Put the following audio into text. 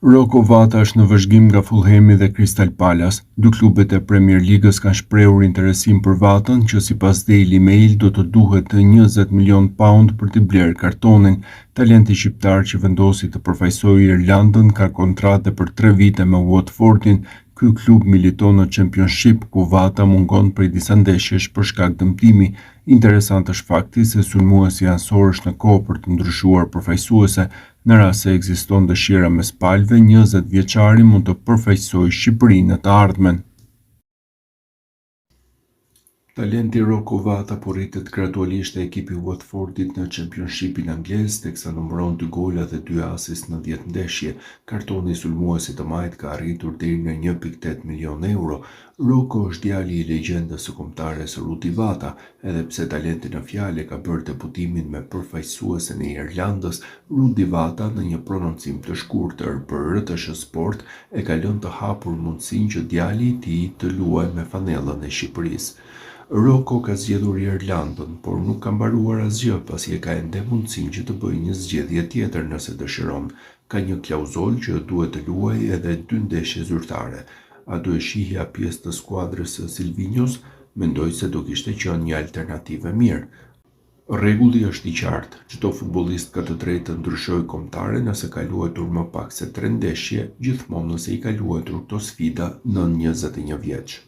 Rocco Vata është në vëzhgim nga Fulhami dhe Crystal Palace. Dy klubet e Premier Ligës kanë shprehur interesim për Vatën, që sipas Daily Mail do të duhet 20 milion pound për t'i blerë kartonin. Talenti shqiptar që vendosi të përfaqësojë Irlandën ka kontratë për 3 vite me Watfordin. Ky klub militon në Championship, ku Vata mungon prej disa ndeshjesh për shkak dëmtimi. Interesant është fakti se sulmuesi ansor është në kohë për të ndryshuar përfaqësuese. Në rast se ekziston dëshira mes palëve, 20 vjeçari mund të përfaqësojë Shqipërinë në të ardhmen. Talenti Rocco Vata po rritet gradualisht e ekipi Watfordit në Championshipin anglez, teksa numëron 2 gola dhe 2 asist në 10 ndeshje. Kartoni i sulmuesit të majt ka arritur deri në 1.8 milion euro. Rocco është djali i legjendës së kombëtares Rudi Vata, edhe pse talenti në fjalë ka bërë debutimin me përfaqësuesen e Irlandës. Rudi Vata, në një prononcim të shkurtër për RTS Sport, e ka lënë të hapur mundësinë që djali i tij të luajë me fanellën e Shqipërisë. Rocco ka zgjedhur Irlandën, por nuk ka mbaruar asgjë pasi e ka ende mundësinë që të bëjë një zgjedhje tjetër nëse dëshiron. Ka një klauzol që duhet të luajë edhe 2 ndeshje zyrtare. A do e shihja pjesë të skuadrës së Silvinjos? Mendoj se do kishte qenë një alternativë mirë. Rregulli është i qartë, çdo futbollist ka të drejtë të ndryshojë kombëtare nëse ka luajtur më pak se 3 ndeshje, gjithmonë nëse i ka luajtur këto sfida nën 21 vjeç.